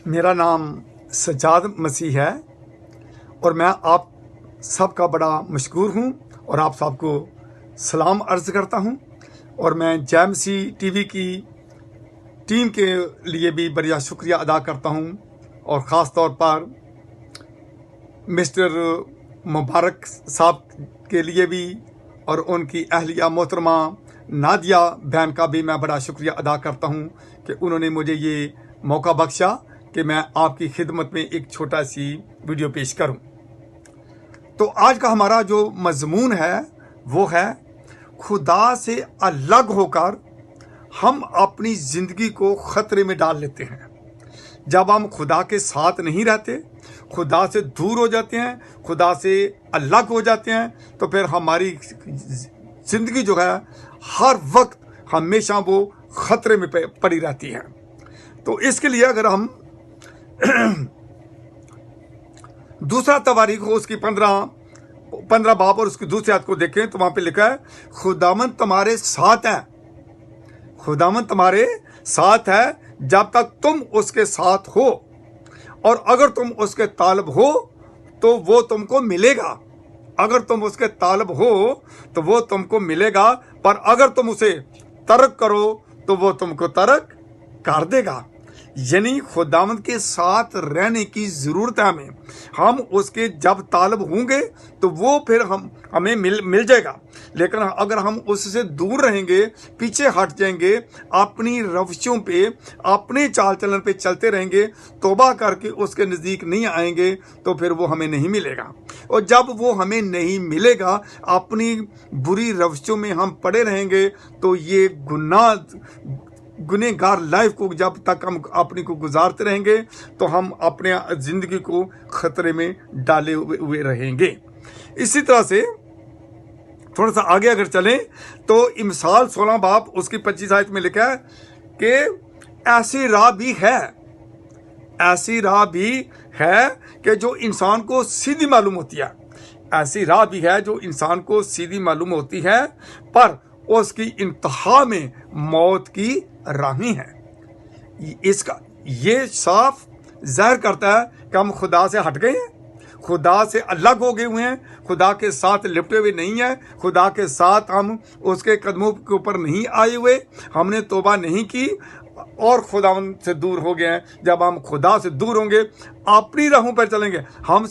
मेरा नाम सज्जाद मसीह है और मैं आप सबका बड़ा मशकूर हूँ और आप सबको सलाम अर्ज़ करता हूँ। और मैं JMC TV की टीम के लिए भी बड़ा शुक्रिया अदा करता हूँ और ख़ास तौर पर मिस्टर मुबारक साहब के लिए भी और उनकी अहलिया मोहतरमा नादिया बहन का भी मैं बड़ा शुक्रिया अदा करता हूँ कि उन्होंने मुझे ये मौका बख्शा कि मैं आपकी खिदमत में एक छोटा सी वीडियो पेश करूं। तो आज का हमारा जो मजमून है वो है खुदा से अलग होकर हम अपनी ज़िंदगी को ख़तरे में डाल लेते हैं। जब हम खुदा के साथ नहीं रहते, खुदा से दूर हो जाते हैं, खुदा से अलग हो जाते हैं, तो फिर हमारी ज़िंदगी जो है हर वक्त हमेशा वो ख़तरे में पड़ी रहती है। तो इसके लिए अगर हम दूसरा तवारीख हो उसकी 15 बाब और उसकी दूसरी आयत को देखें तो वहां पे लिखा है खुदावंद तुम्हारे साथ है, खुदावंद तुम्हारे साथ है जब तक तुम उसके साथ हो, और अगर तुम उसके तालब हो तो वो तुमको मिलेगा। अगर तुम उसके तालब हो तो वो तुमको मिलेगा, पर अगर तुम उसे तर्क करो तो वो तुमको तर्क कर देगा। यानी खुदावंद के साथ रहने की ज़रूरत है हमें। हम उसके जब तालब होंगे तो वो फिर हमें मिल जाएगा। लेकिन अगर हम उससे दूर रहेंगे, पीछे हट जाएंगे, अपनी रवशों पे, अपने चाल चलन पे चलते रहेंगे, तौबा करके उसके नज़दीक नहीं आएंगे, तो फिर वो हमें नहीं मिलेगा। और जब वो हमें नहीं मिलेगा, अपनी बुरी रवशों में हम पड़े रहेंगे, तो ये गुनहगार लाइफ को जब तक हम अपनी को गुजारते रहेंगे तो हम अपने ज़िंदगी को ख़तरे में डाले हुए रहेंगे। इसी तरह से थोड़ा सा आगे अगर चलें तो इमसाल 16 बाब उसकी 25 आयत में लिखा है कि ऐसी राह भी है, ऐसी राह भी है कि जो इंसान को सीधी मालूम होती है। ऐसी राह भी है जो इंसान को सीधी मालूम होती है, पर उसकी इंतहा में मौत की राहें हैं। इसका ये साफ ज़ाहिर करता है कि हम खुदा से हट गए हैं, खुदा से अलग हो गए हुए हैं, खुदा के साथ लिपटे हुए नहीं हैं, खुदा के साथ हम उसके कदमों के ऊपर नहीं आए हुए, हमने तौबा नहीं की और खुदावंद से दूर हो गए हैं। जब हम खुदा से दूर होंगे, अपनी राहों पर चलेंगे, हम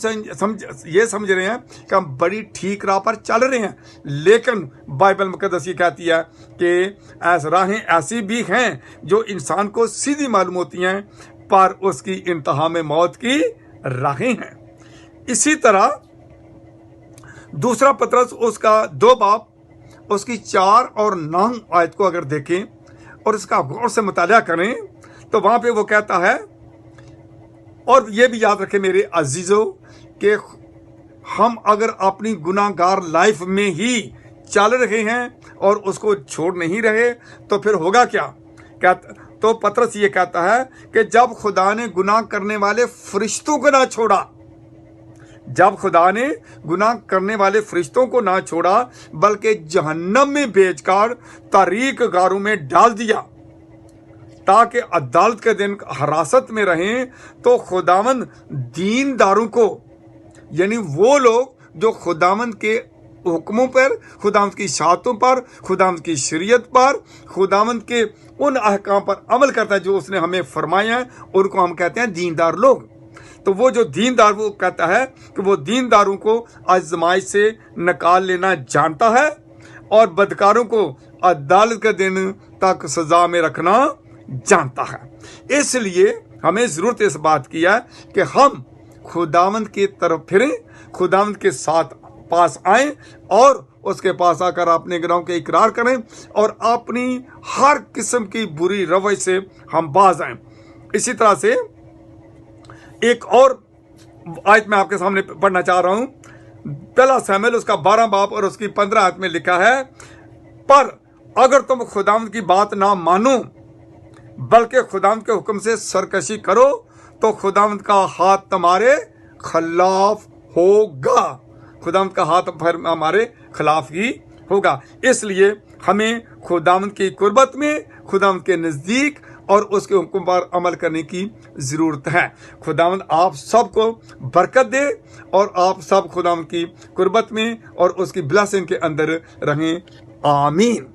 ये समझ रहे हैं कि हम बड़ी ठीक राह पर चल रहे हैं, लेकिन बाइबल मुकद्दस ये कहती है कि ऐसी राहें ऐसी भी हैं जो इंसान को सीधी मालूम होती हैं, पर उसकी इंतहा में मौत की राहें हैं। इसी तरह दूसरा पतरस उसका 2 बाब उसकी 4 और 9 आयत को अगर देखें और इसका गौर से मुताला करें तो वहां पे वो कहता है, और ये भी याद रखें मेरे अजीजों कि हम अगर अपनी गुनाहगार लाइफ में ही चल रहे हैं और उसको छोड़ नहीं रहे तो फिर होगा क्या। तो पतरस ये कहता है कि जब खुदा ने गुनाह करने वाले फरिश्तों को ना छोड़ा, जब खुदा ने गुनाह करने वाले फरिश्तों को ना छोड़ा बल्कि जहन्नम में भेजकर तारीक गारों में डाल दिया ताकि अदालत के दिन हिरासत में रहें, तो खुदावंद दीनदारों को, यानी वो लोग जो खुदावंद के हुक्मों पर, खुदावंद की शातों पर, खुदावंद की शरीयत पर, खुदावंद के उन अहकाम पर अमल करता है जो उसने हमें फरमाया है, उनको हम कहते हैं दीनदार लोग। तो वो जो दीनदार, वो कहता है कि वो दीनदारों को आजमाइश से निकाल लेना जानता है और बदकारों को अदालत के दिन तक सजा में रखना जानता है। इसलिए हमें ज़रूरत इस बात की है कि हम खुदावंद की तरफ फिरें, खुदावंद के साथ पास आएं और उसके पास आकर अपने गुनाहों के इकरार करें और अपनी हर किस्म की बुरी रवैया से हम बाज आएं। इसी तरह से एक और आयत मैं आपके सामने पढ़ना चाह रहा हूं। 1 शमूएल उसका 12 बाब और उसकी 15 आयत में लिखा है, पर अगर तुम खुदावंद की बात ना मानो बल्कि खुदावंद के हुक्म से सरकशी करो तो खुदावंद का हाथ तुम्हारे खिलाफ होगा, खुदावंद का हाथ फिर हमारे खिलाफ ही होगा। इसलिए हमें खुदावंद की कुर्बत में, खुदावंद के नज़दीक اور उसके हुक्म पर अमल करने की जरूरत है। खुदावंद आप सबको बरकत दे और आप सब खुदावंद की कुर्बत में और उसकी ब्लेसिंग के अंदर रहें। आमीन।